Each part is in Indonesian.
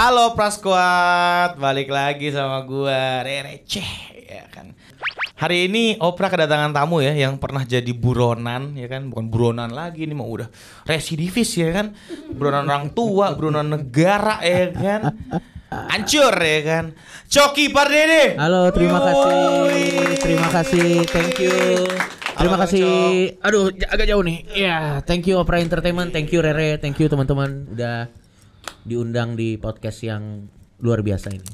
Halo Praskuat, balik lagi sama gua Receh ya kan. Hari ini Opra kedatangan tamu ya yang pernah jadi buronan ya kan, bukan buronan lagi ini mah udah residivis ya kan. Buronan orang tua, buronan negara ya kan. Hancur ya kan. Coki Pardede. Halo, terima kasih, thank you. Terima kasih. Aduh, agak jauh nih. Ya, thank you Opera Entertainment, thank you Rere, thank you teman-teman udah diundang di podcast yang luar biasa ini.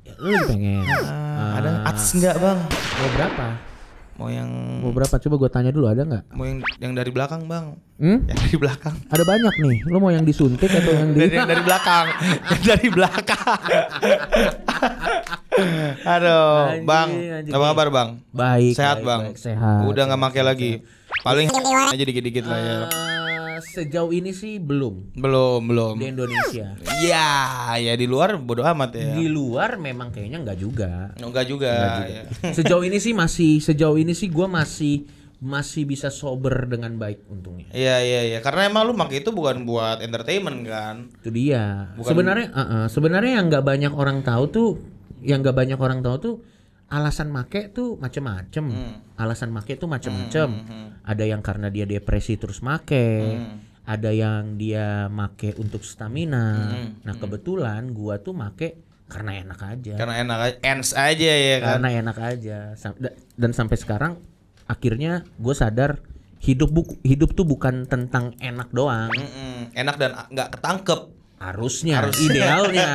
Ya, lu lagi pengen? Ada ads enggak bang? Mau berapa? Mau berapa? Coba gue tanya dulu, ada nggak? Mau yang dari belakang bang? Yang dari belakang. Ada banyak nih. Lu mau yang disuntik atau yang yang dari belakang? Yang dari belakang. Aduh, anjing, bang. Apa kabar bang? Baik. Sehat baik, bang. Baik, sehat. Udah nggak pakai lagi. Paling aja dikit-dikit lah ya. Sejauh ini sih belum. Di Indonesia. Ya di luar bodo amat ya. Di luar memang kayaknya enggak juga. Enggak juga. Ya. Sejauh ini sih gue masih bisa sober dengan baik untungnya. Iya. Karena emang lu pakai itu bukan buat entertainment kan? Itu dia. Sebenarnya yang nggak banyak orang tahu tuh, alasan make tuh macem-macem. Alasan make tuh macem-macem. Ada yang karena dia depresi terus make. Ada yang dia make untuk stamina. Nah kebetulan gua tuh make karena enak aja. Ends aja ya kan. Karena enak aja. Dan sampai sekarang akhirnya gue sadar hidup tuh bukan tentang enak doang. Enak dan nggak ketangkep. Harusnya. Idealnya.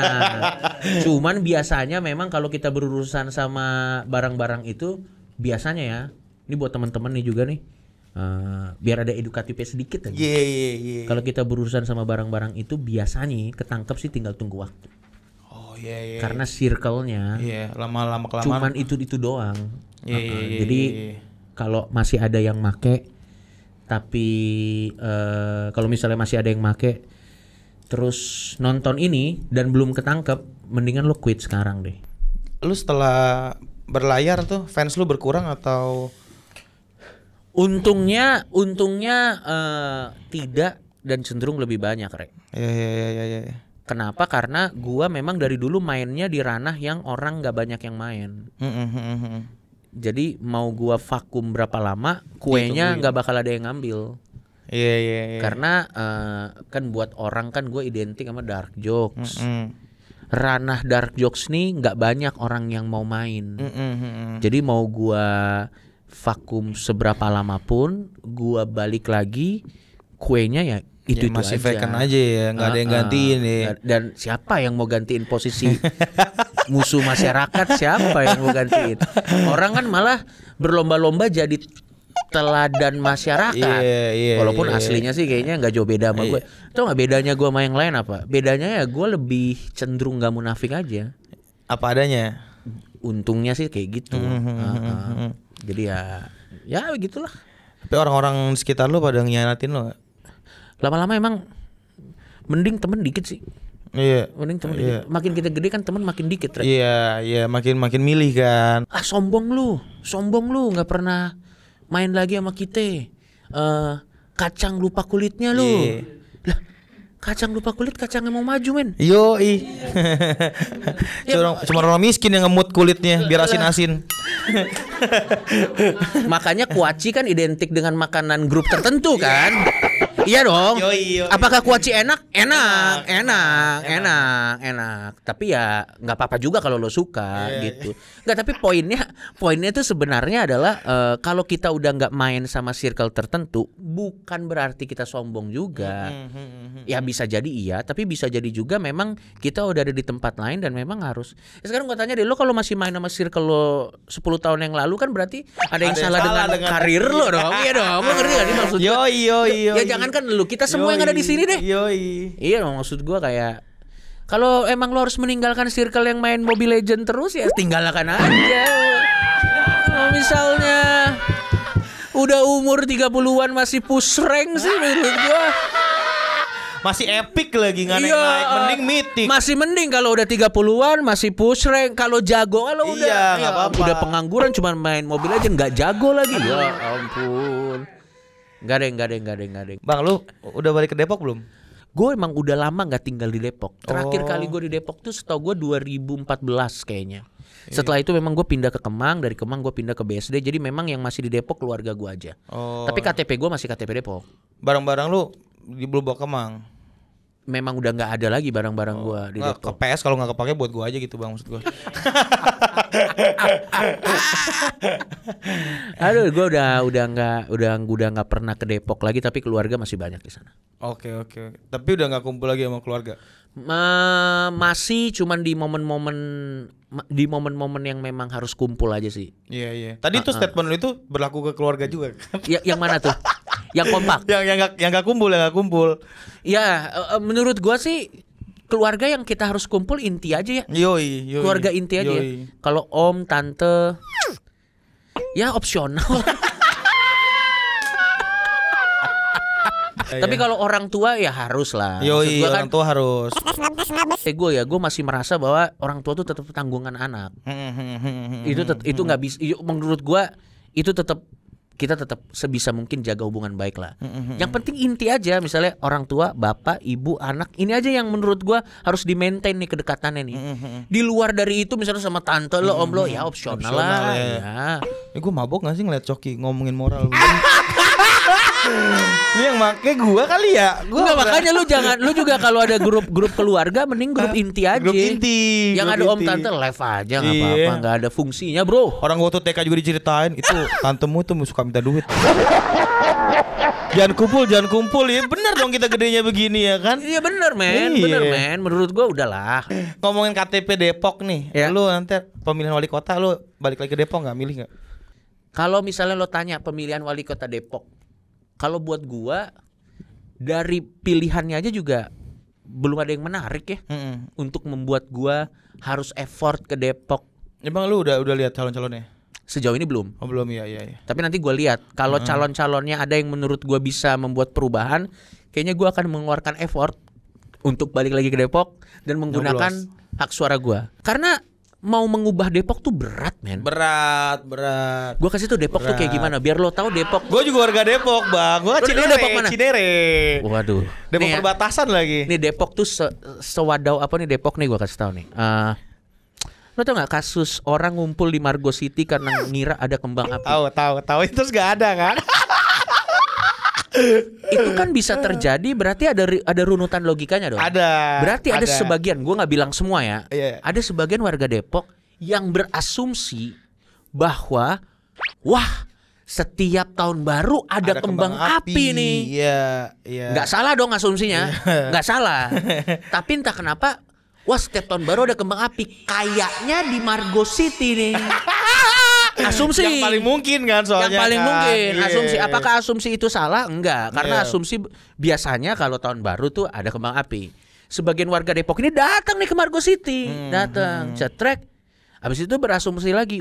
Cuman biasanya memang kalau kita berurusan sama barang-barang itu biasanya ya. Ini buat teman-teman nih juga nih. Biar ada edukatifnya sedikit aja. Iya. Kalau kita berurusan sama barang-barang itu biasanya ketangkep sih tinggal tunggu waktu. Iya. Karena circle-nya. Iya, lama-lama kelamaan. Cuman itu doang. Iya. Jadi kalau masih ada yang make, tapi kalau misalnya masih ada yang make terus nonton ini dan belum ketangkep, mendingan lo quit sekarang deh. Lu setelah berlayar tuh fans lu berkurang atau? Untungnya tidak dan cenderung lebih banyak, Rek. Iya. Kenapa? Karena gua memang dari dulu mainnya di ranah yang orang nggak banyak yang main. Jadi mau gua vakum berapa lama, kuenya nggak bakal ada yang ngambil. Iya. Karena kan buat orang kan gue identik sama dark jokes. Ranah dark jokes nih nggak banyak orang yang mau main. Jadi mau gua vakum seberapa lama pun, gua balik lagi, kuenya ya itu masih aja. vacant aja ya, nggak ada yang gantiin ya. Dan siapa yang mau gantiin posisi musuh masyarakat? Siapa yang mau gantiin? Orang kan malah berlomba-lomba jadi teladan masyarakat. Iya. Walaupun aslinya sih kayaknya nggak jauh beda sama gue. Tau nggak bedanya gue sama yang lain apa? Bedanya ya gue lebih cenderung nggak munafik aja. Apa adanya. Untungnya sih kayak gitu. Jadi ya begitulah. Tapi orang-orang sekitar lu pada ngianatin lo gak? Lama-lama emang mending temen dikit sih. Iya. Mending temen dikit. Makin kita gede kan temen makin dikit. Right? Iya. Makin milih kan. Sombong lu nggak pernah main lagi sama kita. Kacang lupa kulitnya lu. Lah, kacang lupa kulit, kacangnya mau maju men. Yoi. Cuma orang miskin yang ngemut kulitnya biar asin-asin. Makanya kuaci kan identik dengan makanan grup tertentu kan. Iya dong. Yoi. Apakah kuaci enak? Enak. Tapi ya nggak apa-apa juga kalau lo suka gitu. Nggak, tapi poinnya tuh sebenarnya adalah kalau kita udah nggak main sama circle tertentu, bukan berarti kita sombong juga. Ya bisa jadi iya, tapi bisa jadi juga memang kita udah ada di tempat lain dan memang harus. Sekarang gua tanya deh, lo kalau masih main sama circle lo 10 tahun yang lalu kan berarti ada yang salah dengan karir lo dong. Iya dong. Lo ngerti gak sih maksudnya? Yoi. Ya jangan kan lu, kita semua yang ada di sini deh. Yoi. Iya dong, maksud gua kayak kalau emang lo harus meninggalkan circle yang main Mobile Legend terus ya tinggalkan aja. Kalau misalnya udah umur 30-an masih push rank sih menurut gua. Masih epic lagi nggak naik, mending mythic. Masih mending kalau udah 30-an masih push rank. Kalau jago kalau udah apa-apa. Udah pengangguran cuma main Mobile Legend nggak jago lagi. Ya ampun. Enggak deh. Bang, lu udah balik ke Depok belum? gue emang udah lama nggak tinggal di Depok. Terakhir kali gue di Depok tuh setahu gue 2014 kayaknya. Setelah itu memang gue pindah ke Kemang, dari Kemang gue pindah ke BSD. Jadi memang yang masih di Depok keluarga gue aja. Tapi KTP gue masih KTP Depok. Barang-barang lu dibawa Kemang. Memang udah nggak ada lagi barang-barang gue di Depok. Ke PS kalau nggak kepake buat gue aja gitu bang, maksud gue. Aduh, gue udah nggak pernah ke Depok lagi, tapi keluarga masih banyak di sana. Oke. Tapi udah nggak kumpul lagi sama keluarga? Masih cuman di momen-momen yang memang harus kumpul aja sih. Iya. Tadi tuh statement lu itu berlaku ke keluarga juga kan? Yang mana tuh? Yang kompak. yang nggak kumpul. Ya, menurut gua sih keluarga yang kita harus kumpul inti aja ya. Yoi. Keluarga inti aja ya. Kalau om, tante, ya opsional. Tapi kalau orang tua ya harus lah. Yoi, orang tua harus. Gue masih merasa bahwa orang tua tuh tetap tanggungan anak. Itu nggak bisa. Menurut gue itu kita tetap sebisa mungkin jaga hubungan baik lah. Yang penting inti aja, misalnya orang tua, bapak, ibu, anak, ini aja yang menurut gua harus di-maintain nih kedekatannya nih. Di luar dari itu misalnya sama tante lo, om lo, ya opsional lah. Ya. Gue mabok gak sih ngeliat Coki ngomongin moral? Ini yang make gua kali ya. Enggak, makanya lu juga kalau ada grup keluarga mending grup inti aja. Grup inti. Yang ada om tante live aja enggak apa-apa, enggak ada fungsinya, Bro. Orang gua tuh TK juga diceritain, itu tantemu tuh suka minta duit. Jangan kumpul ya. Bener dong kita gedenya begini ya kan? Iya bener men. Menurut gua udahlah. Ngomongin KTP Depok nih, lu nanti pemilihan wali kota lu balik lagi ke Depok nggak, milih nggak? Kalau misalnya lo tanya pemilihan wali kota Depok, kalau buat gua dari pilihannya aja juga belum ada yang menarik ya untuk membuat gua harus effort ke Depok. Emang lu udah lihat calon-calonnya? Sejauh ini belum. Oh belum, iya. Tapi nanti gua lihat kalau calon-calonnya ada yang menurut gua bisa membuat perubahan, kayaknya gua akan mengeluarkan effort untuk balik lagi ke Depok dan menggunakan hak suara gua. Karena mau mengubah Depok tuh berat, men. Berat. Gua kasih tuh Depok tuh kayak gimana biar lo tahu Depok. Gua juga warga Depok, Bang. Gua Cinere. Depok mana? Cinere. Waduh. Depok nih, perbatasan lagi. Nih Depok tuh sewadau apa nih Depok nih, gua kasih tahu nih. Lo tau gak kasus orang ngumpul di Margo City karena ngira ada kembang api? Tahu. Itu gak ada kan? Itu kan bisa terjadi, berarti ada runutan logikanya dong. Ada. Berarti ada sebagian, gue nggak bilang semua ya. Iya. Ada sebagian warga Depok yang berasumsi bahwa setiap tahun baru ada kembang api nih. Iya. Nggak salah dong asumsinya, nggak salah. Tapi entah kenapa, setiap tahun baru ada kembang api. Kayaknya di Margo City nih. Asumsi yang paling mungkin kan soalnya. Yang paling kan? mungkin. Iya. Asumsi. Apakah asumsi itu salah? Enggak. Karena asumsi biasanya kalau tahun baru tuh ada kembang api. Sebagian warga Depok ini datang nih ke Margo City, datang, cetrek. Habis itu berasumsi lagi,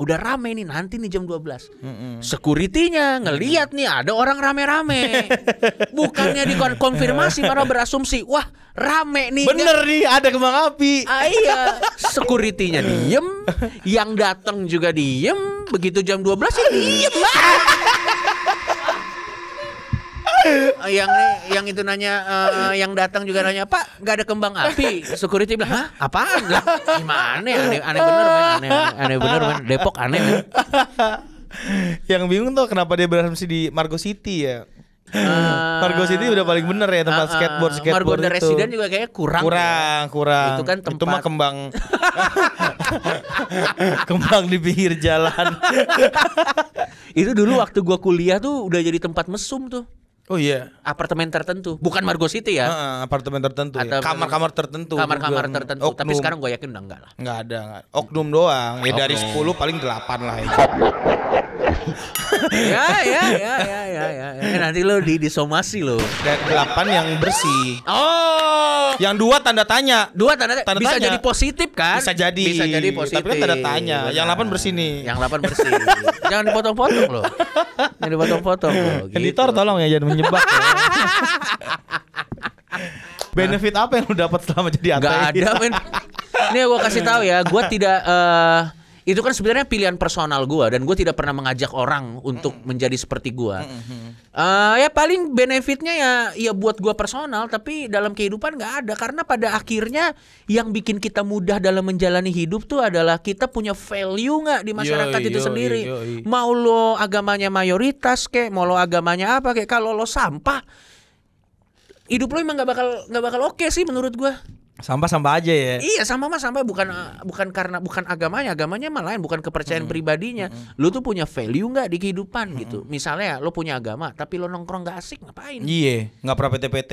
udah rame nih nanti nih jam 12. Security-nya ngelihat nih ada orang rame-rame. Bukannya dikonfirmasi, malah berasumsi, rame nih. Bener nih ada kembang api. Iya. Security-nya diem, yang datang juga diem. Begitu jam 12 ya diem. Yang itu nanya, yang datang juga nanya, Pak, nggak ada kembang api. Security bilang, hah, apaan lah? Gimana ya? Aneh bener men, aneh bener men. Depok aneh men. Yang bingung tuh kenapa dia berasumsi di Margo City ya. Margo City udah paling bener ya tempat skateboard Margo itu. Residen juga kayaknya kurang. Itu kan tempat. Itu mah kembang di pinggir jalan. Itu dulu waktu gua kuliah tuh udah jadi tempat mesum tuh. Oh iya. Apartemen tertentu, bukan Margo City ya. Apartemen tertentu. Ya. Kamar-kamar tertentu. Kamar-kamar tertentu. Oknum. Tapi sekarang gue yakin udah enggak lah. Enggak ada. Oknum doang. Ya dari 10 paling 8 lah ya. Ya. Nanti lo disomasi lo. Dan 8 yang bersih. Oh. Yang 2 tanda tanya. Bisa jadi positif kan? Bisa jadi positif. Tapi kan tanda tanya. Yang 8 bersih nih. Yang 8 bersih. Jangan dipotong-potong lo. Jangan dipotong-potong lo. Editor tolong ya jangan menyebak. Benefit apa yang lu dapat selama jadi ATI? Gak ada men. Nih gue kasih tahu ya, gue tidak Itu kan sebenarnya pilihan personal gue, dan gue tidak pernah mengajak orang untuk menjadi seperti gue. Ya paling benefitnya ya buat gue personal, tapi dalam kehidupan nggak ada, karena pada akhirnya yang bikin kita mudah dalam menjalani hidup tuh adalah kita punya value nggak di masyarakat itu sendiri. Mau lo agamanya mayoritas kayak, mau lo agamanya apa kayak, kalau lo sampah, hidup lo emang nggak bakal oke sih menurut gue. Sampah-sampah aja ya. Iya, sampah bukan agamanya mah lain, bukan kepercayaan pribadinya. Lu tuh punya value nggak di kehidupan gitu. Misalnya lo punya agama tapi lo nongkrong nggak asik, ngapain? Iya, nggak pernah PT-PT.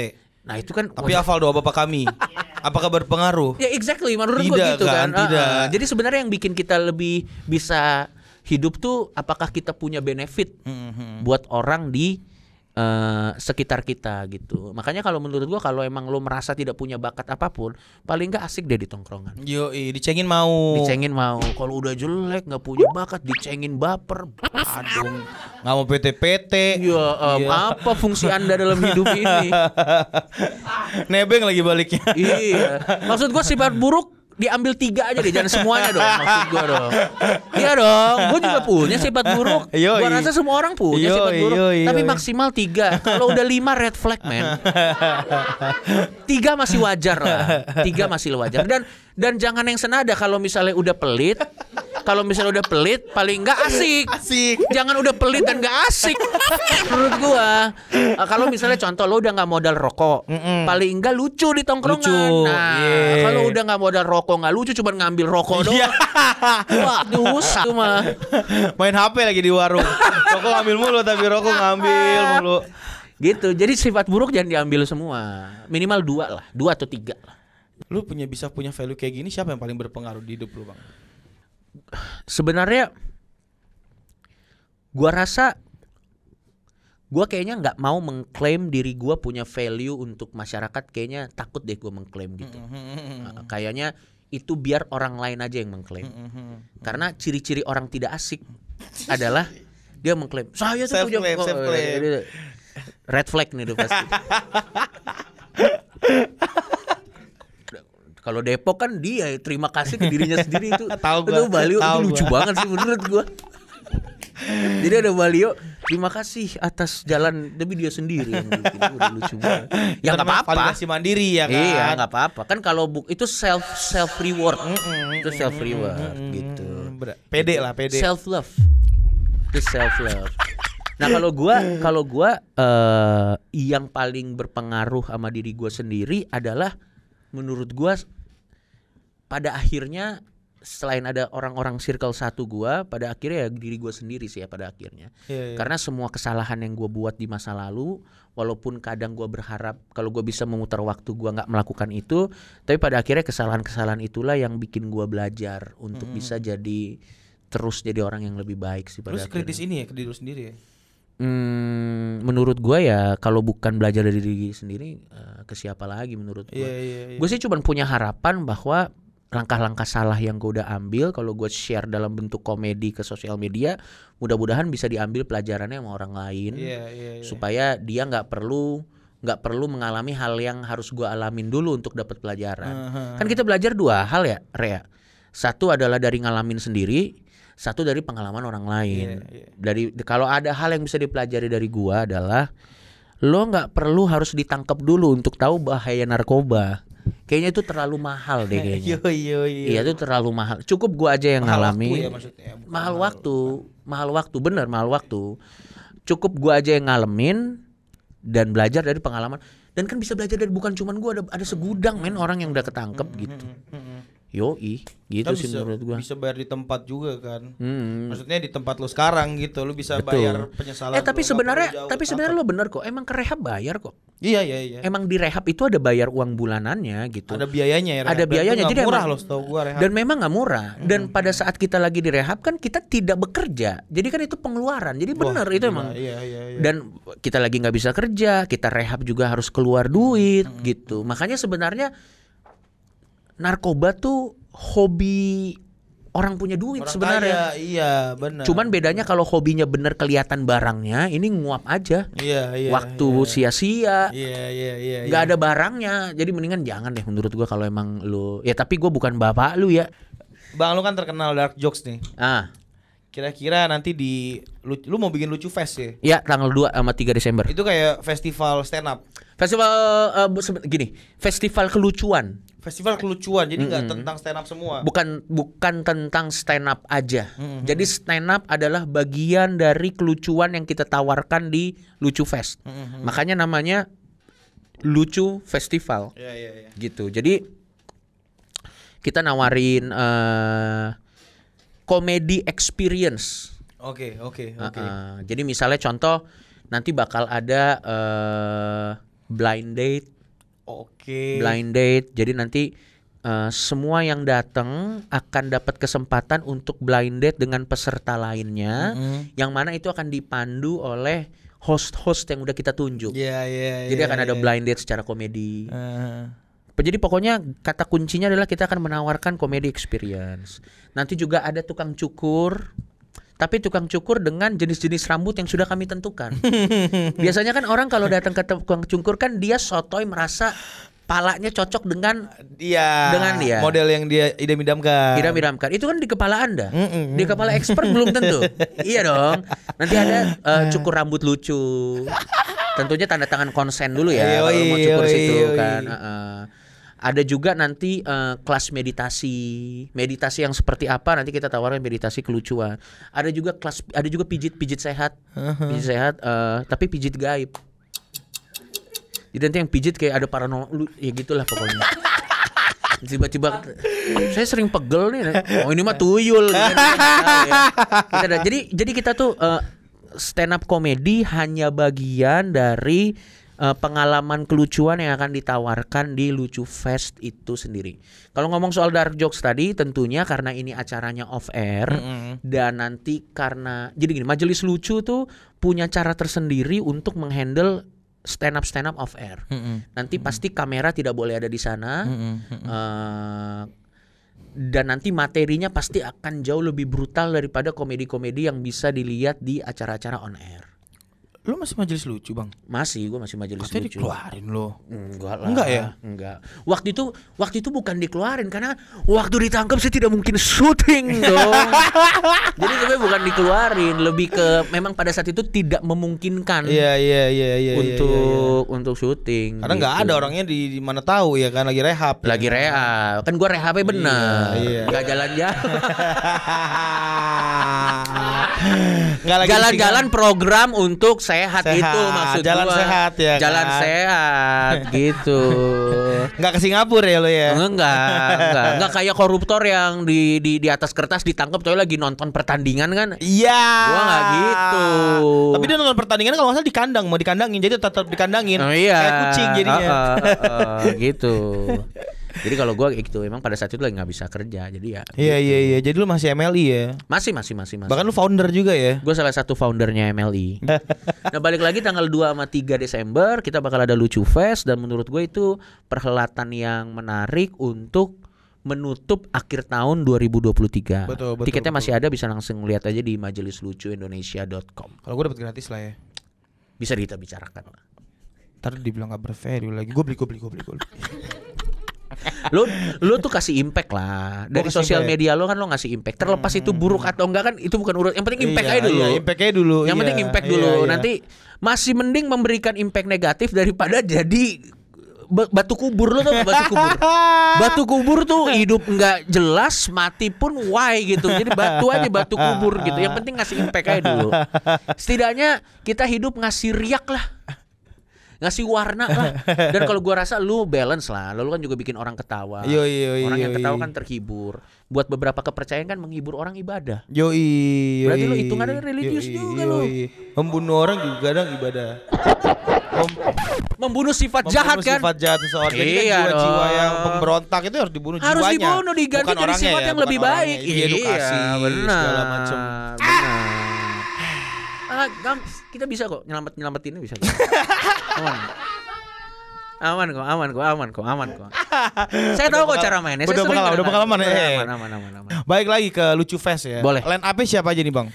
Nah itu kan. Tapi hafal doa bapak kami. Apakah berpengaruh? Ya exactly, menurut gue Tidak gitu kan. tidak. Jadi sebenarnya yang bikin kita lebih bisa hidup tuh apakah kita punya benefit buat orang di sekitar kita gitu. Makanya kalau menurut gua, kalau emang lo merasa tidak punya bakat apapun, paling nggak asik deh di tongkrongan. Dicengin mau. Kalau udah jelek, nggak punya bakat, dicengin baper. Aduh, Nggak mau PT-PT. apa fungsi Anda dalam hidup ini? Nebeng lagi baliknya. Iya. Maksud gua sifat buruk diambil 3 aja deh, jangan semuanya dong. Maksud gua dong. Iya dong, gua juga punya sifat buruk. Gua rasa semua orang punya sifat buruk. Tapi maksimal 3. Kalau udah 5 red flag, man. 3 masih wajar lah. 3 masih wajar. Dan jangan yang senada. Kalau misalnya udah pelit, paling nggak asik. Jangan udah pelit dan nggak asik. Menurut gua, kalau misalnya contoh lo udah nggak modal rokok, paling nggak lucu di tongkrongan. Kalau udah nggak modal rokok, nggak lucu, cuma ngambil rokok doang. Wah, dosa tuh mah. Main HP lagi di warung. Rokok ngambil mulu, tapi rokok ngambil mulu. Gitu. Jadi sifat buruk jangan diambil semua. Minimal 2 lah, 2 atau 3 lah. Lu bisa punya value kayak gini, siapa yang paling berpengaruh di hidup lu, Bang? Sebenarnya gua rasa gua kayaknya nggak mau mengklaim diri gua punya value untuk masyarakat. Kayaknya takut deh gua mengklaim gitu. Kayaknya itu biar orang lain aja yang mengklaim. Karena ciri-ciri orang tidak asik adalah dia mengklaim saya tuh punya red flag nih udah pasti. Kalau Depok kan dia terima kasih ke dirinya sendiri itu. Itu Balio itu lucu banget sih menurut gua. Jadi ada Balio, terima kasih atas jalan, tapi dia sendiri yang bikin. Udah lucu banget. Ya enggak apa-apa. Validasi mandiri ya kan. Iya, enggak apa-apa. Kan kalau itu self reward. Itu self reward gitu. Pede. Self love. Itu self love. Nah, kalau gua yang paling berpengaruh sama diri gua sendiri adalah menurut gua pada akhirnya selain ada orang-orang circle 1 gua, pada akhirnya ya diri gua sendiri sih ya pada akhirnya. Karena semua kesalahan yang gua buat di masa lalu, walaupun kadang gua berharap kalau gua bisa memutar waktu gua nggak melakukan itu, tapi pada akhirnya kesalahan-kesalahan itulah yang bikin gua belajar untuk bisa terus jadi orang yang lebih baik sih pada akhirnya. Terus kritis ini ya ke diri lu sendiri ya? Menurut gue ya kalau bukan belajar dari diri sendiri, ke siapa lagi menurut gue. Gue sih cuma punya harapan bahwa langkah-langkah salah yang gue udah ambil, kalau gue share dalam bentuk komedi ke sosial media, mudah-mudahan bisa diambil pelajarannya sama orang lain, supaya dia nggak perlu mengalami hal yang harus gue alamin dulu untuk dapat pelajaran. Kan kita belajar 2 hal ya, Rea. Satu adalah dari ngalamin sendiri, satu dari pengalaman orang lain. Dari kalau ada hal yang bisa dipelajari dari gua adalah lo nggak perlu harus ditangkap dulu untuk tahu bahaya narkoba. Kayaknya itu terlalu mahal deh kayaknya. Iya itu terlalu mahal. Cukup gua aja yang ngalamin. Mahal waktu, bener mahal waktu. Cukup gua aja yang ngalamin dan belajar dari pengalaman. Dan kan bisa belajar dari bukan cuman gua, ada segudang men orang yang udah ketangkep gitu. Yoi, gitu kan sih menurut gua. Bisa bayar di tempat juga kan. Maksudnya di tempat lu sekarang gitu, lu bisa bayar penyesalan. Tapi sebenarnya lo bener kok. Emang ke rehab bayar kok. Iya. Emang di rehab itu ada bayar uang bulanannya gitu. Ada biayanya ya. Ada biayanya, jadi murah emang, loh setahu gua rehab. Dan memang nggak murah. Dan pada saat kita lagi di rehab kan kita tidak bekerja. Jadi kan itu pengeluaran. Jadi bener itu emang. Iya. Dan kita lagi nggak bisa kerja, kita rehab juga harus keluar duit gitu. Makanya sebenarnya narkoba tuh hobi orang punya duit orang sebenarnya. Kaya, iya benar. Cuman bedanya kalau hobinya bener kelihatan barangnya, ini nguap aja. Iya. Waktu sia-sia. Iya. Gak ada barangnya. Jadi mendingan jangan deh menurut gua kalau emang lu. Ya tapi gua bukan bapak lu ya. Bang, lu kan terkenal dark jokes nih. Kira-kira nanti lu mau bikin Lucu Fest ya? Ya, tanggal 2 sama 3 Desember. Itu kayak festival stand up. Festival festival kelucuan. Festival kelucuan, jadi nggak tentang stand up semua. Bukan tentang stand up aja. Jadi stand up adalah bagian dari kelucuan yang kita tawarkan di Lucu Fest. Makanya namanya Lucu Festival. Iya. Gitu. Jadi kita nawarin comedy experience. Oke. Jadi misalnya contoh nanti bakal ada blind date. Blind date. Jadi nanti semua yang datang akan dapat kesempatan untuk blind date dengan peserta lainnya, yang mana itu akan dipandu oleh host-host yang udah kita tunjuk. Jadi akan ada blind date secara komedi. Jadi pokoknya kata kuncinya adalah kita akan menawarkan comedy experience. Nanti juga ada tukang cukur. Tapi tukang cukur dengan jenis-jenis rambut yang sudah kami tentukan. Biasanya kan orang kalau datang ke tukang cukur kan dia sotoy merasa palanya cocok dengan dia. Model yang dia idam-idamkan. Itu kan di kepala Anda. Di kepala expert belum tentu. Iya dong. Nanti ada cukur rambut lucu. Tentunya tanda tangan konsen dulu ya kalau mau cukur situ kan. Ada juga nanti kelas meditasi yang seperti apa nanti kita tawarkan meditasi kelucuan. Ada juga pijit sehat, tapi pijit gaib. Jadi nanti yang pijit kayak ada paranormal, ya gitulah pokoknya. Tiba-tiba saya sering pegel nih. Oh ini mah tuyul. Jadi kita tuh stand up comedy hanya bagian dari pengalaman kelucuan yang akan ditawarkan di Lucu Fest itu sendiri. Kalau ngomong soal dark jokes tadi, tentunya karena ini acaranya off air dan nanti karena jadi gini, Majelis Lucu tuh punya cara tersendiri untuk menghandle stand up off air. Nanti pasti kamera tidak boleh ada di sana. Dan nanti materinya pasti akan jauh lebih brutal daripada komedi-komedi yang bisa dilihat di acara-acara on air. Lu masih Majelis Lucu, Bang? Masih, gue masih Majelis Lucu. Dikeluarin lo? Enggak ya? Enggak. Waktu itu bukan dikeluarin karena waktu ditangkap saya tidak mungkin syuting dong. Jadi sebenarnya bukan dikeluarin, lebih ke memang pada saat itu tidak memungkinkan. Iya. Untuk syuting. Karena nggak ada orangnya di mana tahu ya kan lagi rehab. Lagi rehab. Kan gue rehabnya bener. Enggak jalan-jalan. Jalan-jalan program untuk sehat itu maksud jalan gua. Sehat ya. Jalan kan? sehat gitu. Enggak ke Singapura ya lo ya? Enggak kayak koruptor yang di atas kertas ditangkap tapi lagi nonton pertandingan kan? Iya. Gua enggak gitu. Tapi dia nonton pertandingan kalau enggak salah di kandang, mau dikandangin jadi tetap dikandangin. Oh, iya. Kayak kucing jadinya. Gitu. Jadi kalau gue gitu emang pada saat itu lagi nggak bisa kerja jadi ya. Iya. Jadi lu masih MLI ya? Masih. Bahkan lu founder juga ya? Gue salah satu foundernya MLI. Nah balik lagi tanggal 2 sama 3 Desember kita bakal ada Lucu Fest dan menurut gue itu perhelatan yang menarik untuk menutup akhir tahun 2023. Betul. Tiketnya masih ada, bisa langsung lihat aja di majelislucuindonesia.com. Kalau gue dapat gratis lah ya. Bisa kita bicarakan lah. Ntar dibilang gak bervalue lagi. Gue beli. Lu tuh kasih impact lah dari sosial media lo kan, lo ngasih impact terlepas itu buruk atau enggak kan itu bukan urut, yang penting impact aja dulu. Impactnya dulu. Yang penting impact dulu. Nanti masih mending memberikan impact negatif daripada jadi batu kubur. Lo tau batu kubur? Batu kubur tuh hidup nggak jelas, mati pun why gitu. Jadi batu kubur gitu. Yang penting ngasih impact aja dulu. Setidaknya kita hidup ngasih riak lah, ngasih warna lah. Dan kalau gua rasa lu balance lah. Lu kan juga bikin orang ketawa. Orang yang ketawa kan terhibur. Buat beberapa kepercayaan kan menghibur orang ibadah. Berarti lu hitungannya religius juga lu. Membunuh orang juga kadang ibadah. Membunuh sifat jahat kan? Sifat jahat seseorang. Jadi kan jiwa-jiwa yang pemberontak itu harus dibunuh jiwanya. Harus dibunuh, diganti dari sifat yang lebih baik. Edukasi segala macam. Kita bisa kok nyelamatinnya bisa. Aman kok. Saya tahu kok cara mainnya. Udah pengalaman. Aman. Balik lagi ke Lucu Fest ya. Boleh. Line up-nya siapa aja nih Bang?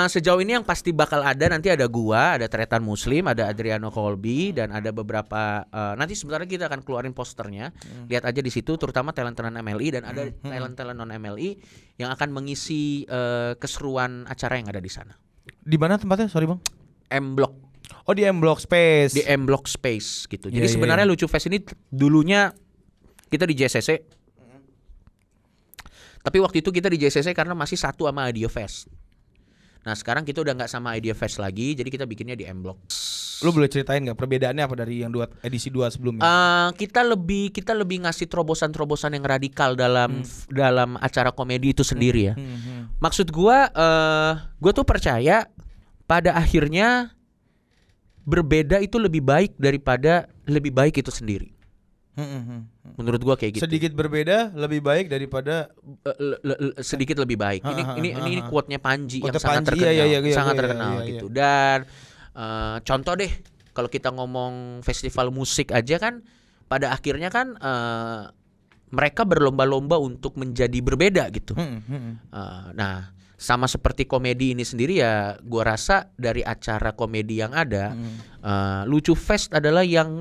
Sejauh ini yang pasti bakal ada nanti ada gua, ada Tretan Muslim, ada Adriano Colby dan ada beberapa nanti sebentar lagi kita akan keluarin posternya. Lihat aja di situ terutama talent-talent MLI dan ada talent-talent non MLI yang akan mengisi keseruan acara yang ada di sana. Di mana tempatnya? Sorry Bang. M Block. Oh di M Block Space. Di M Block Space gitu. Jadi Iya, sebenarnya iya. Lucu Fest ini dulunya kita di JCC. Tapi waktu itu kita di JCC karena masih satu sama Idea Fest. Nah sekarang kita udah nggak sama Idea Fest lagi, jadi kita bikinnya di M Block. Lu boleh ceritain nggak perbedaannya apa dari yang edisi 2 sebelumnya? Kita lebih ngasih terobosan-terobosan yang radikal dalam acara komedi itu sendiri ya. Maksud gua tuh percaya pada akhirnya berbeda itu lebih baik daripada lebih baik itu sendiri. Menurut gua kayak gitu. Sedikit berbeda lebih baik daripada Sedikit lebih baik. Ini quote-nya Panji yang Quote-nya sangat Panji, terkenal, iya, sangat iya, terkenal iya, gitu. Dan contoh deh, kalau kita ngomong festival musik aja kan, pada akhirnya kan mereka berlomba-lomba untuk menjadi berbeda gitu. Nah, sama seperti komedi ini sendiri ya, gua rasa dari acara komedi yang ada, Lucu Fest adalah yang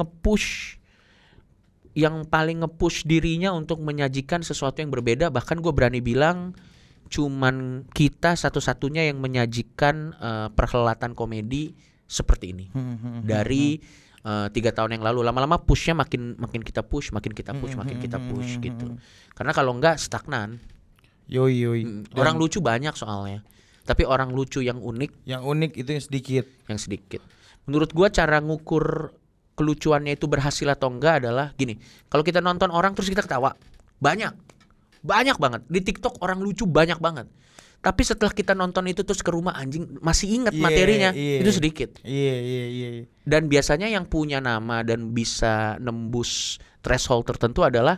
paling nge-push dirinya untuk menyajikan sesuatu yang berbeda. Bahkan gue berani bilang cuman kita satu-satunya yang menyajikan perhelatan komedi seperti ini. Dari 3 tahun yang lalu, lama-lama pushnya makin kita push gitu. Karena kalau enggak stagnan. Yoi. Orang lucu banyak soalnya, tapi orang lucu yang unik itu yang sedikit. Menurut gue cara ngukur kelucuannya itu berhasil atau enggak adalah gini. Kalau kita nonton orang terus kita ketawa, banyak banget di TikTok orang lucu banyak banget. Tapi setelah kita nonton itu terus ke rumah anjing masih ingat materinya, itu sedikit. Iya. Dan biasanya yang punya nama dan bisa nembus threshold tertentu adalah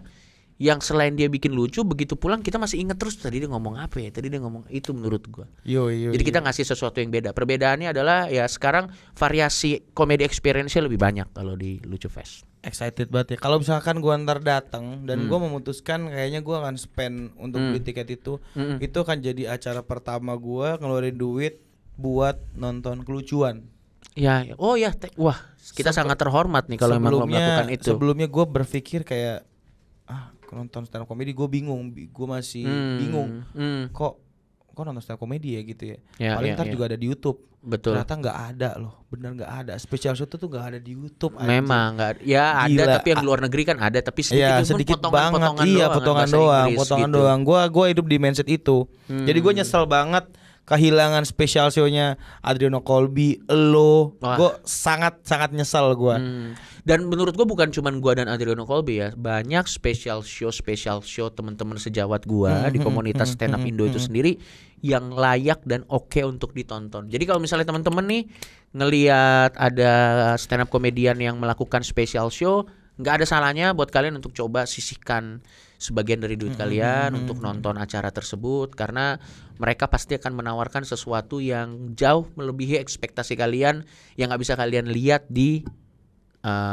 yang selain dia bikin lucu, begitu pulang kita masih ingat terus tadi dia ngomong apa ya, tadi dia ngomong itu, menurut gua. Jadi kita ngasih sesuatu yang beda. Perbedaannya adalah ya sekarang variasi komedi experience-nya lebih banyak kalau di Lucu Fest. Excited banget ya. Kalau misalkan gua ntar datang dan gua memutuskan kayaknya gua akan spend untuk beli tiket itu akan jadi acara pertama gua ngeluarin duit buat nonton kelucuan. Ya, wah, kita sangat terhormat nih kalau memang lo melakukan itu. Sebelumnya gua berpikir kayak nonton stand up comedy gue bingung, gue masih bingung kok nonton stand up comedy ya gitu ya. Paling ntar juga ada di YouTube. Betul. Ternyata nggak ada loh, bener nggak ada. Special show tuh nggak ada di YouTube. Memang nggak, ya gila. Ada tapi yang luar negeri kan ada tapi sedikit banget. Iya potongan doang. Gue hidup di mindset itu. Jadi gue nyesel banget kehilangan special show-nya Adriano Colby, gue sangat nyesel gue. Dan menurut gue bukan cuman gue dan Adriano Colby ya, banyak special show teman-teman sejawat gue di komunitas stand up Indo itu sendiri yang layak dan oke untuk ditonton. Jadi kalau misalnya teman-teman nih ngelihat ada stand up komedian yang melakukan special show, nggak ada salahnya buat kalian untuk coba sisihkan sebagian dari duit kalian untuk nonton acara tersebut, karena mereka pasti akan menawarkan sesuatu yang jauh melebihi ekspektasi kalian yang nggak bisa kalian lihat di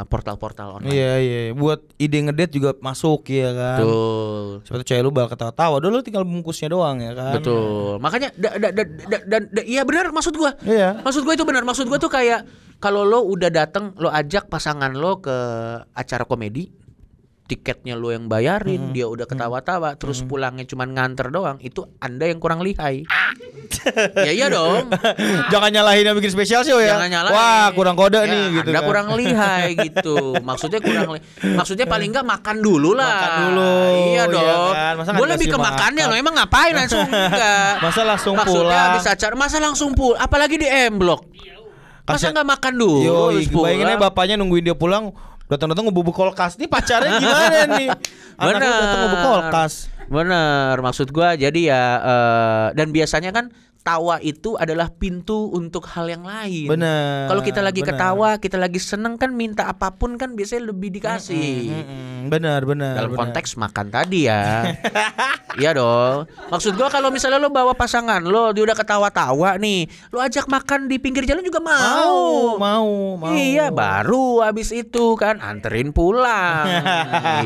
portal-portal online. Iya. Buat ide ngedate juga masuk ya kan. Betul. Siapa tuh cewek lu bakal ketawa-tawa, dulu tinggal bungkusnya doang ya kan. Betul. Makanya iya benar maksud gua. Iya. Maksud gua itu benar. Maksud gua tuh kayak kalau lo udah datang, lo ajak pasangan lo ke acara komedi, tiketnya lo yang bayarin, dia udah ketawa-tawa, terus pulangnya cuman nganter doang, itu Anda yang kurang lihai. Ya iya dong. Jangan nyalahin yang bikin spesial show ya. Jangan nyalahin. Wah, kurang kode ya, nih gitu. Anda kan. kurang lihai gitu. Maksudnya paling enggak makan dulu lah. Makan dulu. Iya dong. Kan? Gue lebih ke makannya lo, emang ngapain langsung enggak? Masa langsung Maksudnya pulang. habis acara, masa langsung pulang, apalagi di M Block. Masa enggak makan dulu? Bayangin aja bapaknya nungguin dia pulang, datang-datang ngebubuk kulkas. Nih pacarnya gimana nih? Anak lu datang ngebubuk kulkas. Bener, maksud gua jadi ya dan biasanya kan tawa itu adalah pintu untuk hal yang lain. Benar. Kalau kita lagi benar. ketawa, kita lagi seneng kan minta apapun kan biasanya lebih dikasih. Benar. Dalam konteks makan tadi ya. Iya dong. Maksud gua kalau misalnya lo bawa pasangan lo, dia udah ketawa-tawa nih, lo ajak makan di pinggir jalan juga Mau. Iya, baru habis itu kan anterin pulang.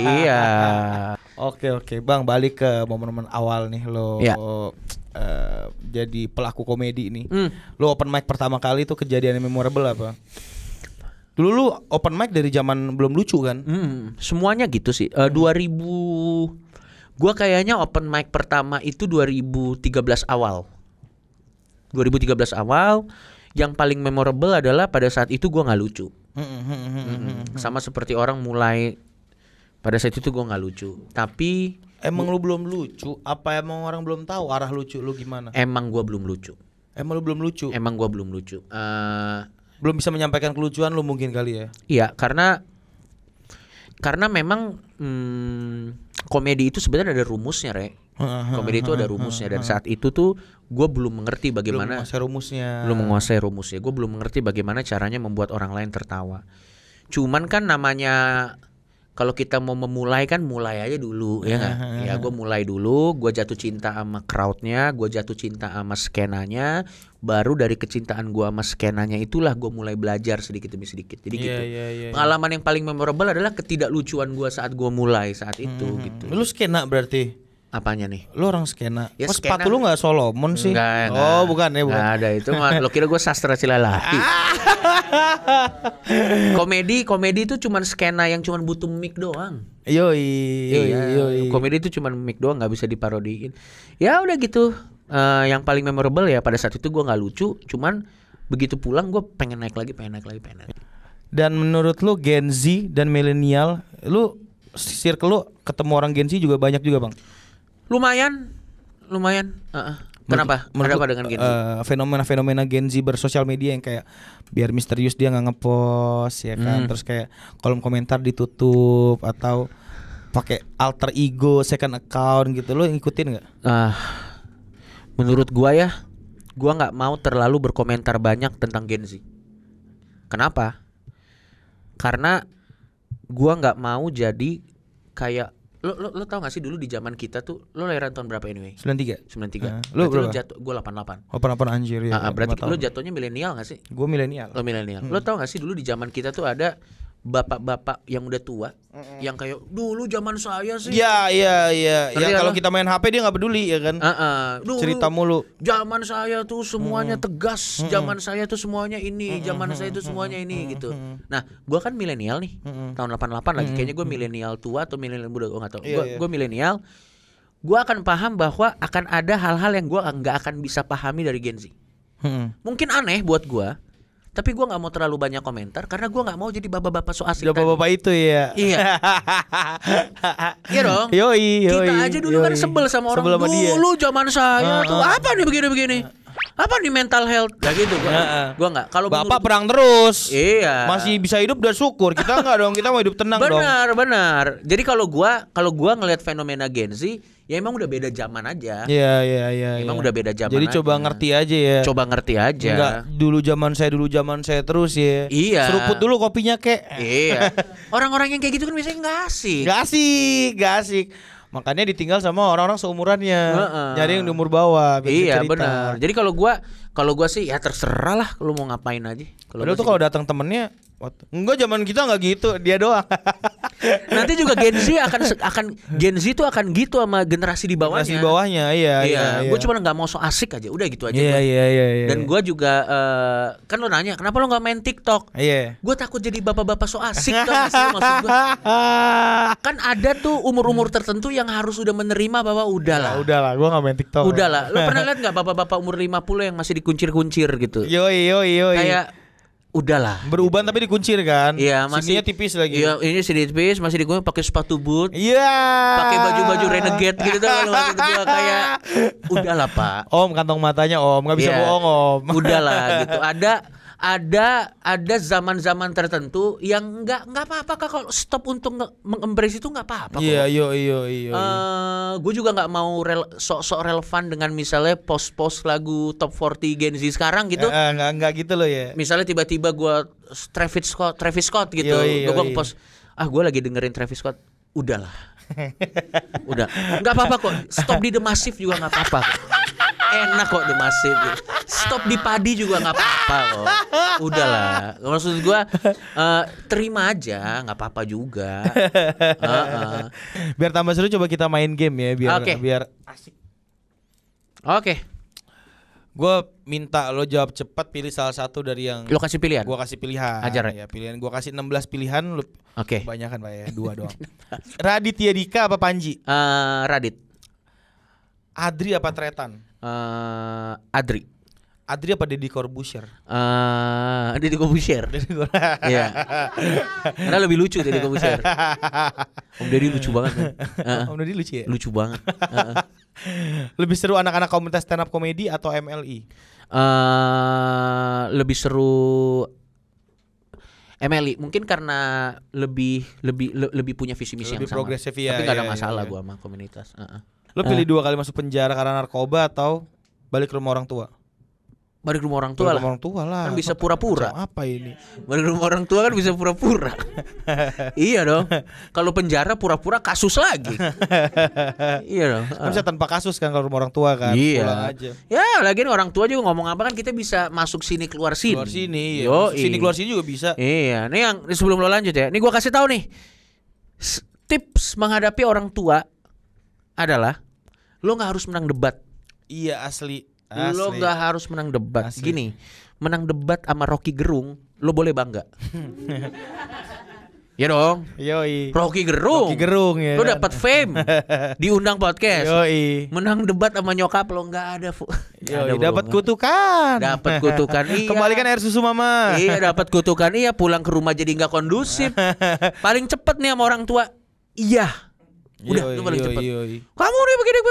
Iya. Oke, Bang, balik ke momen-momen awal nih lo Ya. Jadi pelaku komedi nih. Lo open mic pertama kali itu kejadian yang memorable apa? Dulu lu open mic dari zaman belum lucu kan? Semuanya gitu sih. 2000 gua kayaknya open mic pertama itu 2013 awal. 2013 awal yang paling memorable adalah pada saat itu gua nggak lucu. Sama seperti orang mulai pada saat itu gua nggak lucu. Tapi Emang lu belum lucu? Apa emang orang belum tahu arah lucu lu gimana? emang gua belum lucu. Emang lu belum lucu? Emang gua belum lucu. Belum bisa menyampaikan kelucuan lu mungkin kali ya? Iya, karena memang komedi itu sebenarnya ada rumusnya, Re. Komedi itu ada rumusnya dan saat itu tuh gue belum mengerti bagaimana Belum menguasai rumusnya. Gue belum mengerti bagaimana caranya membuat orang lain tertawa. Cuman kan namanya kalau kita mau memulai kan mulai aja dulu ya nggak? Ya gue mulai dulu, gue jatuh cinta sama crowdnya, gue jatuh cinta sama skenanya, baru dari kecintaan gue sama skenanya itulah gue mulai belajar sedikit demi sedikit. Jadi gitu. Pengalaman yang paling memorable adalah ketidaklucuan gue saat gue mulai saat itu gitu. Lu skena berarti? Apanya nih? Lu orang skena. Ya, Kok skena. sepatu lu gak Solomon sih? Enggak. Bukan ya, bukan. Nggak ada itu mah. Lo kira gue sastra Cilalati. Komedi itu cuman skena yang cuman butuh mic doang. Yoi. Komedi itu cuman mic doang, nggak bisa diparodiin. Ya udah gitu. Yang paling memorable ya pada saat itu gue nggak lucu. Cuman begitu pulang gue pengen naik lagi. Dan menurut lu Gen Z dan milenial, lu circle lu ketemu orang Gen Z juga banyak juga, Bang? Lumayan. Kenapa? Ada apa dengan Gen Z? Fenomena Gen Z bersosial media yang kayak biar misterius dia nggak ngepost ya kan, terus kayak kolom komentar ditutup atau pakai alter ego second account gitu, lo ngikutin nggak? Menurut gua ya, gua nggak mau terlalu berkomentar banyak tentang Gen Z. Kenapa? Karena gua nggak mau jadi kayak lo tau gak sih dulu di zaman kita tuh, lo lahiran tahun berapa anyway? 93. Lu Lu jatuh, gue 88. 88 anjir ya. Berarti lo jatuhnya milenial gak sih? Gue milenial. Lo milenial. Lo tau gak sih dulu di zaman kita tuh ada bapak-bapak yang udah tua, yang kayak dulu zaman saya sih. Iya. Ngerti Ya kalau lo? kita main HP dia nggak peduli ya kan. Dulu, Cerita mulu. zaman saya tuh semuanya tegas, zaman saya tuh semuanya ini, zaman saya tuh semuanya ini gitu. Nah, gua kan milenial nih, tahun 88 lagi. Kayaknya gue milenial tua atau milenial muda, gue nggak tahu. Gue milenial. Gua akan paham bahwa akan ada hal-hal yang gua nggak akan bisa pahami dari Gen Z. Mungkin aneh buat gua, tapi gua nggak mau terlalu banyak komentar karena gua nggak mau jadi bapak-bapak so asik. Bapak-bapak itu ya. Iya. Iya dong. Yoi. Kita aja dulu kan sebel sama orang dulu zaman saya tuh apa nih begini-begini. Apa nih mental health? Ya gitu gua enggak. Kalau Bapak perang terus. Iya. Masih bisa hidup udah syukur. Kita enggak dong, kita mau hidup tenang dong. Benar. Jadi kalau gua ngelihat fenomena Gen Z, ya emang udah beda zaman aja. Iya. Emang udah beda zaman. Jadi aja. coba ngerti aja ya. Coba ngerti aja. Enggak dulu zaman saya terus ya. Iya. Seruput dulu kopinya kek. Iya. Orang-orang yang kayak gitu kan biasanya enggak asik. Gak asik. Makanya ditinggal sama orang-orang seumurannya. Nyari yang di umur bawah. Iya benar. Jadi kalau gua sih ya terserah lah lu mau ngapain aja. Padahal tuh kalau datang temennya, enggak zaman kita enggak gitu, dia doang. Nanti juga Gen Z akan Gen Z tuh akan gitu sama generasi di bawahnya. Generasi di bawahnya, iya. Gue cuma nggak mau so asik aja, udah gitu aja. Iya. Dan gue juga kan lo nanya kenapa lo nggak main TikTok? Iya. Gue takut jadi bapak-bapak so asik tuh maksud gue. Kan ada tuh umur-umur tertentu yang harus udah menerima bahwa udahlah. Udahlah, gue nggak main TikTok. Udahlah. Lo pernah lihat nggak bapak-bapak umur 50 yang masih dikuncir-kuncir gitu? Yoi. Kayak udahlah. Beruban tapi dikuncir kan? Iya, masih sininya tipis lagi. Iya, ini sini tipis, masih dikuncir pakai sepatu boot. Iya. Pakai baju-baju renegade gitu tuh kalau waktu itu gua kayak udahlah, Pak. Om, kantong matanya Om, nggak bisa bohong Om. Udahlah gitu. ada zaman-zaman tertentu yang nggak apa-apa Kak, kalau stop untuk mengembrace itu nggak apa-apa kok. Iya. Gue juga nggak mau sok-sok relevan dengan misalnya post-post lagu top 40 Gen Z sekarang gitu. Enggak gitu loh ya. Misalnya tiba-tiba gue Travis Scott gitu, gue post, gue lagi dengerin Travis Scott, udahlah, udah, nggak apa-apa kok, stop di The Massive juga nggak apa-apa kok. Enak kok The Massive, stop di Padi juga nggak apa-apa kok, udahlah. Maksud gue terima aja, nggak apa-apa juga. Biar tambah seru coba kita main game ya, biar asik. Oke. Gue minta lo jawab cepat, pilih salah satu dari yang Lo kasih pilihan. Gue kasih pilihan. Ajar ya. Pilihan gue kasih 16 pilihan. Oke. Kebanyakan Pak ya, 2 doang. Raditya Dika apa Panji? Radit. Adri apa Tretan? Adri. Adri apa Deddy Corbuzier? Deddy Corbuzier. Iya. Karena lebih lucu Deddy Corbuzier. Om Deddy lucu banget kan? Om Deddy lucu ya? Lucu banget. Lebih seru anak-anak komunitas stand up komedi atau MLI? Lebih seru MLI, mungkin karena lebih punya visi misi yang Lebih sama. progresif ya. Tapi gak ada masalah gua sama komunitas. Lo pilih 2 kali masuk penjara karena narkoba atau balik ke rumah orang tua? Balik rumah orang tua lah. Orang tua lah. Kan bisa pura-pura. Apa ini? Balik rumah orang tua kan bisa pura-pura. Iya dong. Kalau penjara pura-pura kasus lagi. Iya dong. Kan bisa tanpa kasus kan kalau rumah orang tua kan. Iya. Pulang aja. Ya, lagian orang tua juga ngomong apa kan kita bisa masuk sini keluar sini. Keluar sini. Yo, Sini keluar sini juga bisa. Iya. Nih yang sebelum lo lanjut ya. Nih gua kasih tahu nih. Tips menghadapi orang tua adalah lo nggak harus menang debat. Iya asli. Lo nggak harus menang debat. Asli. Gini, menang debat sama Rocky Gerung, lo boleh bangga. Ya dong. Yoi. Rocky Gerung ya. lo kan? dapat fame, diundang podcast. Yoi. Menang debat sama nyokap lo nggak ada. Yoi. Dapat kutukan. Dapat kutukan. Iya. Kembalikan air susu mama. Iya, dapat kutukan. Iya, pulang ke rumah jadi nggak kondusif. Paling cepet nih sama orang tua. Iya. Udah, itu paling cepet. Kamu udah begini.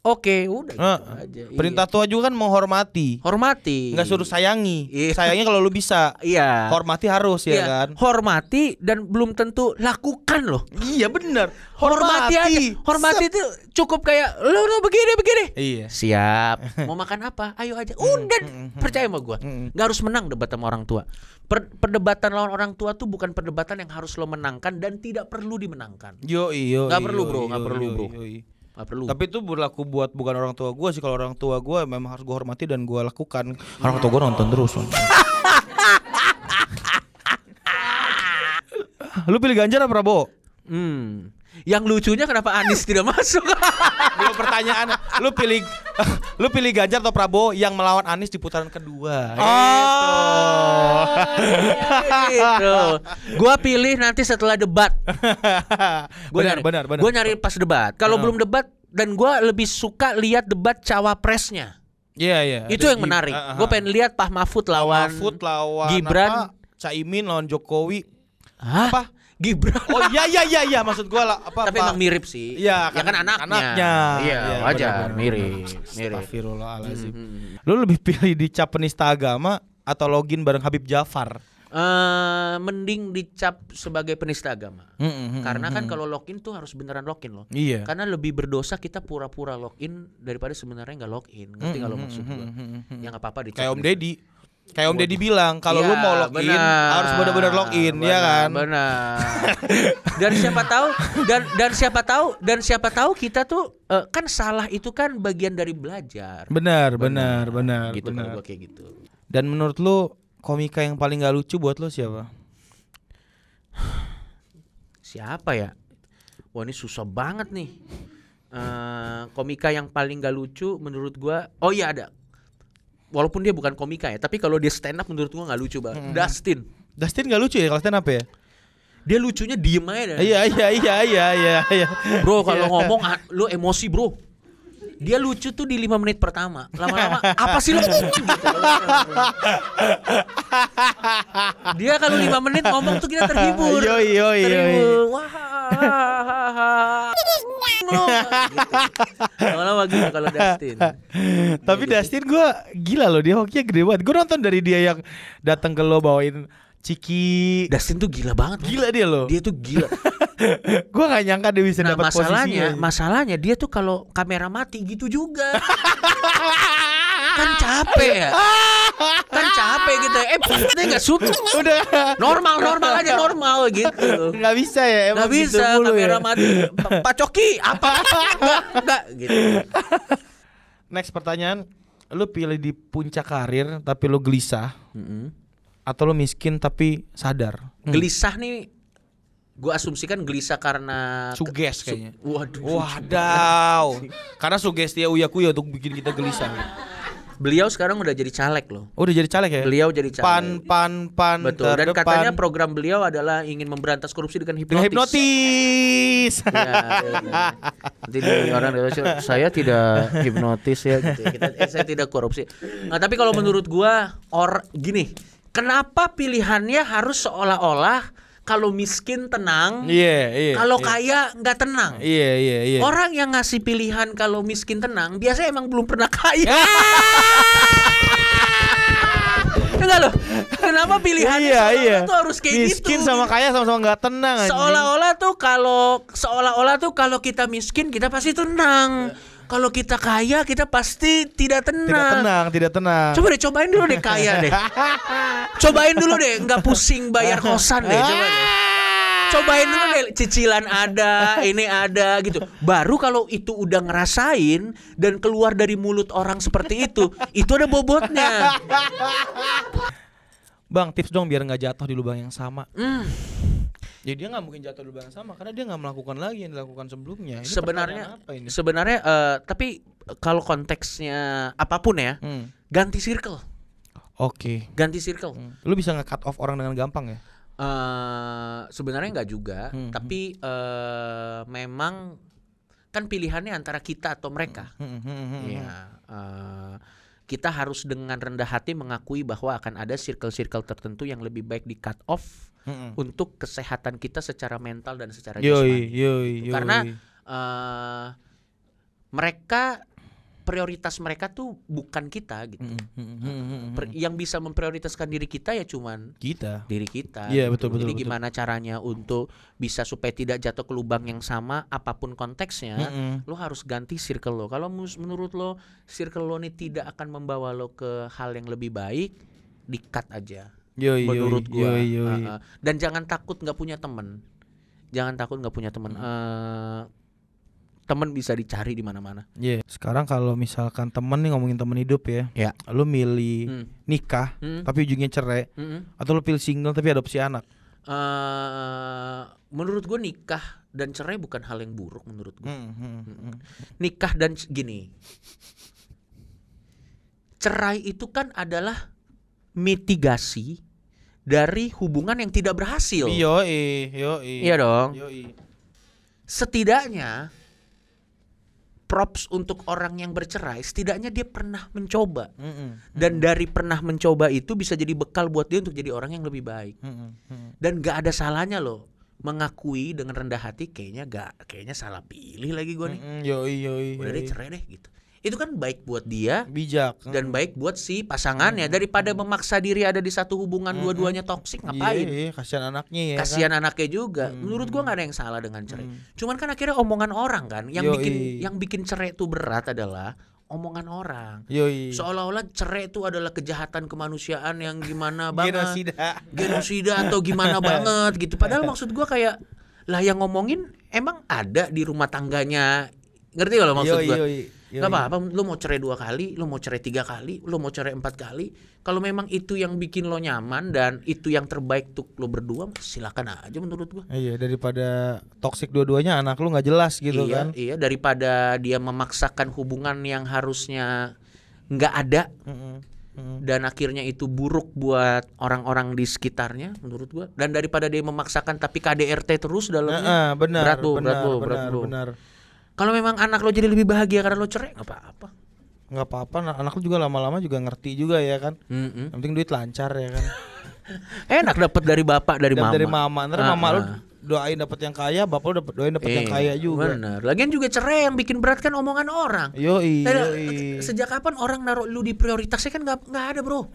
Oke, udah gitu aja. Perintah tua juga kan menghormati. Hormati. Enggak suruh sayangi. Iya. Sayangnya kalau lu bisa. Iya. Hormati harus ya kan. Hormati dan belum tentu lakukan loh. Iya benar. Hormati aja. Hormati itu cukup kayak lu begini. Iya. Siap. Mau makan apa? Ayo aja. Udah. Percaya sama gua. Enggak harus menang debat sama orang tua. Perdebatan lawan orang tua tuh bukan perdebatan yang harus lo menangkan dan tidak perlu dimenangkan. Enggak perlu, bro. Gak perlu. Tapi itu berlaku buat bukan orang tua gue sih. Kalau orang tua gue memang harus gue hormati dan gue lakukan. Orang tua gue nonton terus. Lu pilih Ganjar apa Prabowo? Yang lucunya kenapa Anies tidak masuk? Belum pertanyaan. Lu pilih Ganjar atau Prabowo yang melawan Anies di putaran kedua. Gitu. Gua pilih nanti setelah debat. Benar. Gua nyari pas debat. Kalau belum debat dan gua lebih suka lihat debat cawapresnya. Iya. Itu yang menarik. Gua pengen lihat Pak Mahfud lawan Gibran, Caimin lawan Jokowi. Apa? Gibran. Oh iya maksud gua lah apa. Tapi emang mirip sih. Iya ya kan anaknya. Iya, wajar, mirip. Astagfirullahaladzim. Lu lebih pilih dicap penista agama atau login bareng Habib Jafar? Mending dicap sebagai penista agama. Karena kan kalau login tuh harus beneran login loh. Iya. Karena lebih berdosa kita pura-pura login daripada sebenarnya nggak login. Ngerti kalau maksud gua? Ya nggak apa-apa dicap. Kayak Om Deddy. Kayak Om Deddy bilang kalau lu mau login harus benar-benar login, ya kan? Benar. Dan siapa tahu kita tuh kan salah itu kan bagian dari belajar. Benar. Gitu benar. kalau kayak gitu. Dan menurut lu komika yang paling gak lucu buat lu siapa? Siapa ya? Wah, ini susah banget nih. Komika yang paling gak lucu menurut gua. Oh iya ada. Walaupun dia bukan komika ya, tapi kalau dia stand up menurut gua nggak lucu banget. Dustin nggak lucu ya kalau stand up ya? Dia lucunya diem aja. Iya. Bro kalau ngomong lu emosi bro. Dia lucu tuh di 5 menit pertama. Lama-lama apa sih lu ngomong gitu. Dia kalau 5 menit ngomong tuh kita terhibur. Yoi. Wah. lu. Gitu. Lama-lama gitu kalau Dustin. Tapi Dustin gue gila loh, dia hokinya gede banget. Gue nonton dari dia yang datang ke lo bawain ciki. Dustin tuh gila banget. Gila dia loh. Dia tuh gila. Gue gak nyangka dia bisa dapat posisinya. Masalahnya dia tuh kalau kamera mati gitu juga. Kan capek ya. Kan capek gitu. Dia nggak syuting. Udah normal aja normal gitu. Nggak bisa ya. Nggak bisa kamera mati. Pak Coki apa? Nggak gitu. Next pertanyaan, lu pilih di puncak karir tapi lu gelisah, atau lu miskin tapi sadar? Gelisah nih, gue asumsikan gelisah karena suges kayaknya. Wadaw. Karena sugesti Uya Kuya untuk bikin kita gelisah. Beliau sekarang udah jadi caleg loh. Oh, udah jadi caleg ya? Beliau jadi caleg. Pan Betul. Dan terdepan. katanya program beliau adalah ingin memberantas korupsi dengan hipnotis. Ya. Nanti orang saya tidak hipnotis ya gitu. Saya tidak korupsi. Nah, tapi kalau menurut gua gini, kenapa pilihannya harus seolah-olah kalau miskin tenang, kalau kaya nggak tenang. Iya. Orang yang ngasih pilihan kalau miskin tenang biasanya emang belum pernah kaya. Enggak loh. Kenapa pilihannya tuh harus kayak miskin gitu? Miskin sama kaya sama-sama nggak tenang. Seolah-olah tuh kalau kita miskin kita pasti tenang. Kalau kita kaya kita pasti tidak tenang. Tidak tenang. Cobain dulu deh kaya deh. Cobain dulu deh nggak pusing bayar kosan deh. Cobain dulu deh, cicilan ada, ini ada gitu. Baru kalau itu udah ngerasain dan keluar dari mulut orang seperti itu ada bobotnya. Bang, tips dong biar nggak jatuh di lubang yang sama. Jadi dia nggak mungkin jatuh di lubang yang sama karena dia nggak melakukan lagi yang dilakukan sebelumnya. Ini sebenarnya tapi kalau konteksnya apapun ya, ganti circle. Oke. Ganti circle. Lu bisa nge-cut off orang dengan gampang ya? Sebenarnya nggak juga, tapi memang kan pilihannya antara kita atau mereka. Kita harus dengan rendah hati mengakui bahwa akan ada circle-circle tertentu yang lebih baik di cut off untuk kesehatan kita secara mental dan secara jasmani. Karena prioritas mereka tuh bukan kita gitu. Yang bisa memprioritaskan diri kita ya cuman diri kita. Iya, gitu. betul. Jadi gimana caranya untuk bisa supaya tidak jatuh ke lubang yang sama apapun konteksnya, lo harus ganti circle lo. Kalau menurut lo circle lo ini tidak akan membawa lo ke hal yang lebih baik, di-cut aja. Menurut gua. Dan jangan takut nggak punya teman. Temen bisa dicari di mana-mana. Sekarang kalau misalkan temen nih, ngomongin temen hidup ya. Lu milih nikah tapi ujungnya cerai, atau lu pilih single tapi adopsi anak? Menurut gue nikah dan cerai bukan hal yang buruk menurut gue. Nikah dan gini. Cerai itu kan adalah mitigasi dari hubungan yang tidak berhasil. Iya dong. Setidaknya props untuk orang yang bercerai, setidaknya dia pernah mencoba. Dan dari pernah mencoba itu bisa jadi bekal buat dia untuk jadi orang yang lebih baik. Dan gak ada salahnya loh mengakui dengan rendah hati, kayaknya salah pilih lagi gue nih. Udah deh cerai deh gitu. Itu kan baik buat dia, bijak, dan baik buat si pasangannya. Daripada memaksa diri ada di satu hubungan dua-duanya toksik, ngapain? Kasihan anaknya ya. Kasihan anaknya juga. Menurut gua nggak ada yang salah dengan cerai. Cuman kan akhirnya omongan orang kan yang bikin cerai itu berat adalah omongan orang. Seolah-olah cerai itu adalah kejahatan kemanusiaan yang gimana banget, genosida atau gimana banget gitu. Padahal maksud gua kayak lah yang ngomongin emang ada di rumah tangganya. Ngerti kalau maksud gua? Gak apa-apa, lu mau cerai 2 kali, lu mau cerai 3 kali, lu mau cerai 4 kali. Kalau memang itu yang bikin lo nyaman dan itu yang terbaik untuk lo berdua, silakan aja menurut gua. Daripada toksik dua-duanya, anak lu nggak jelas gitu kan. Iya, daripada dia memaksakan hubungan yang harusnya nggak ada. Dan akhirnya itu buruk buat orang-orang di sekitarnya menurut gua. Dan daripada dia memaksakan tapi KDRT terus dalamnya, berat bro. Kalau memang anak lo jadi lebih bahagia karena lo cerai, nggak apa-apa. Anak lo juga lama-lama juga ngerti juga ya kan. Yang penting duit lancar ya kan. Enak dapat dari bapak, dari mama. Ntar mama lo doain dapat yang kaya, bapak lu doain dapat yang kaya juga. Bener. Lagian juga cerai yang bikin berat kan omongan orang. Yoi. Sejak kapan orang naruh lu di prioritasnya kan nggak ada bro.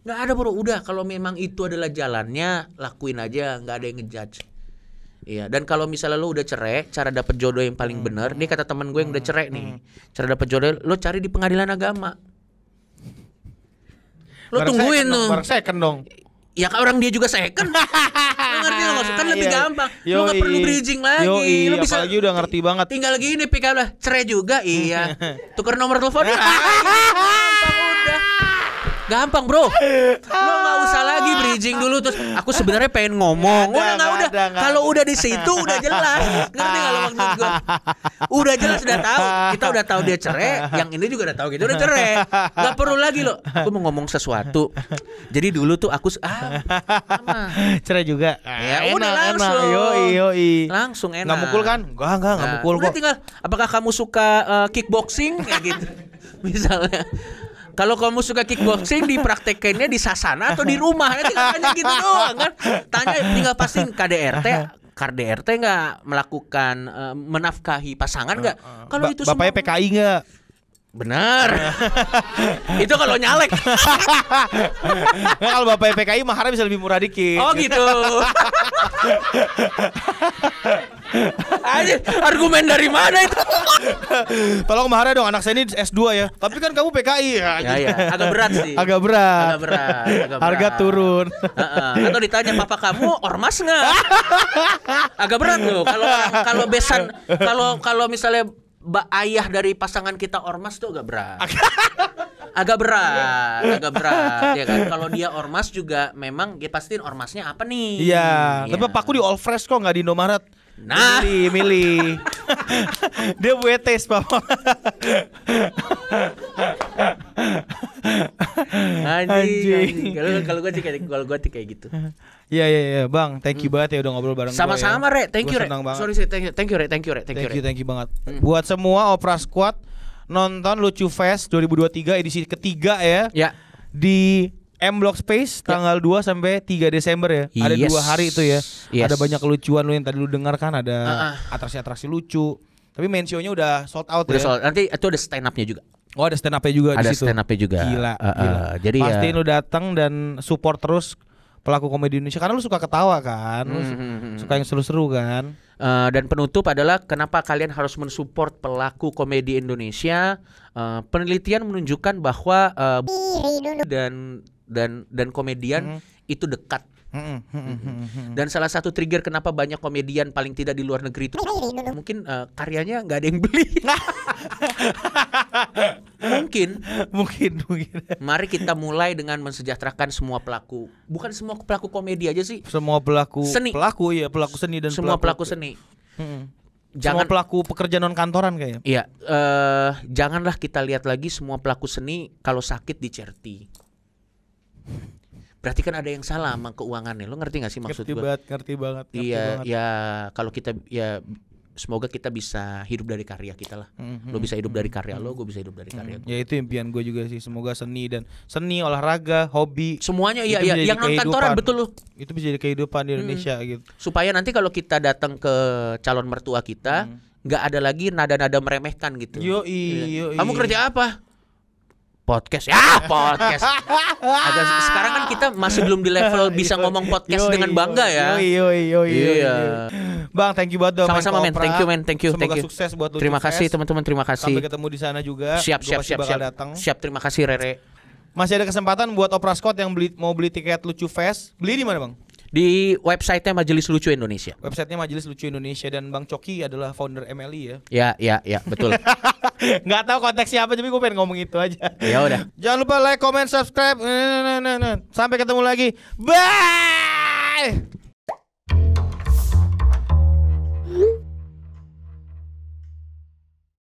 Nggak ada bro. Udah kalau memang itu adalah jalannya, lakuin aja, nggak ada yang ngejudge. Iya, dan kalau misalnya lo udah cerai, cara dapet jodoh yang paling benar, nih kata temen gue yang udah cerai nih, cara dapet jodoh lo cari di pengadilan agama. Lo tungguin tuh. Barang second dong. Ya kan orang dia juga second. Lo ngerti lo maksud kan lebih gampang. Lo nggak perlu bridging lagi. Lo bisa apalagi udah ngerti banget. Tinggal gini pika udah cerai juga, iya. Tukar nomor telepon. Gampang udah. Gampang bro, lo nggak usah lagi bridging dulu terus. Aku sebenarnya pengen ngomong, udah. Kalau udah di situ udah jelas, ngerti nggak lo maksud gue? Udah jelas, udah tahu. Kita udah tahu dia cerai, yang ini juga udah tahu gitu udah cerai. Nggak perlu lagi lo. Aku mau ngomong sesuatu. Jadi dulu tuh aku cerai juga. Ya udah langsung. Yoi. Langsung enak. Nggak mukul kan? Nggak mukul kok. Udah tinggal. Apakah kamu suka kickboxing kayak gitu? Misalnya. Kalau kamu suka kickboxing dipraktekannya di sasana atau di rumah, tinggal tanya gitu doang kan. Tanya tinggal pastiin KDRT nggak melakukan menafkahi pasangan nggak? Kalau itu bapaknya semua PKI nggak? benar. Itu kalau nyalek. Kalau bapaknya PKI maharnya bisa lebih murah dikit. Oh gitu. Aja argumen dari mana itu? Tolong maharnya dong, anak saya ini S2 ya. Tapi kan kamu PKI ya. Ya, agak berat sih. Agak berat. Harga turun. Atau ditanya papa kamu ormas nggak? Agak berat loh. Kalau besan kalau misalnya ayah dari pasangan kita ormas tuh agak berat. Agak berat ya kan. Kalau dia ormas juga memang dia pastiin ormasnya apa nih. Iya, tapi papaku di All Fresh kok nggak di Indomaret. Nah, milih. Dia WTS papa. Anjing. Kalau gue sih kayak gitu. Iya, Bang. Thank you banget ya udah ngobrol bareng gue. Sama-sama, Re. Thank you, Re. Sorry, thank you, Re. Thank you banget. Buat semua Opera Squad nonton Lucu Fest 2023 edisi ketiga ya. Ya. Di M Block Space tanggal 2 sampai 3 Desember ya. Ada 2 hari itu ya. Ada banyak kelucuan lu yang tadi lu dengar kan, ada atraksi-atrasi lucu. Tapi main show-nya udah sold out ya. Nanti itu ada stand up-nya juga. Oh, ada stand up-nya juga di situ. Ada stand up-nya juga. Gila. Jadi pastiin lu datang dan support terus pelaku komedi Indonesia karena lu suka ketawa kan. Lu suka yang seru-seru kan. Dan penutup adalah kenapa kalian harus mensupport pelaku komedi Indonesia. Penelitian menunjukkan bahwa dan komedian itu dekat. Dan salah satu trigger kenapa banyak komedian paling tidak di luar negeri itu mungkin karyanya nggak ada yang beli. mungkin. Mari kita mulai dengan mensejahterakan semua pelaku, bukan semua pelaku komedi aja sih, semua pelaku seni. Pelaku seni dan semua pelaku seni. Jangan semua pelaku pekerja non kantoran kayaknya. Iya, janganlah kita lihat lagi semua pelaku seni kalau sakit di charity. Berarti kan ada yang salah sama keuangannya. Lo ngerti gak sih maksud gue? Ngerti banget. Iya, ya kalau kita ya semoga kita bisa hidup dari karya kita lah. Lo bisa hidup dari karya lo, gue bisa hidup dari karya gue. Ya itu impian gue juga sih. Semoga seni, olahraga, hobi, semuanya iya yang non kantoran betul lo. Itu bisa jadi kehidupan di Indonesia gitu. Supaya nanti kalau kita datang ke calon mertua kita, nggak ada lagi nada-nada meremehkan gitu. Yoi. Kamu kerja apa? Podcast sekarang kan kita masih belum di level bisa ngomong podcast dengan bangga ya. Iya. Bang, thank you banget. Sama-sama men, thank you. Semoga sukses buat lu. Terima kasih teman-teman, terima kasih. Sampai ketemu di sana juga. Siap. Siap, terima kasih Rere. Masih ada kesempatan buat Opera Squad yang mau beli tiket Lucu Fest. Beli di mana, Bang? Di website-nya Majelis Lucu Indonesia. Website-nya Majelis Lucu Indonesia, dan Bang Coki adalah founder MLI ya. Ya, betul. Nggak tahu konteksnya apa, tapi gue pengen ngomong itu aja. Ya udah. Jangan lupa like, comment, subscribe. Sampai ketemu lagi. Bye.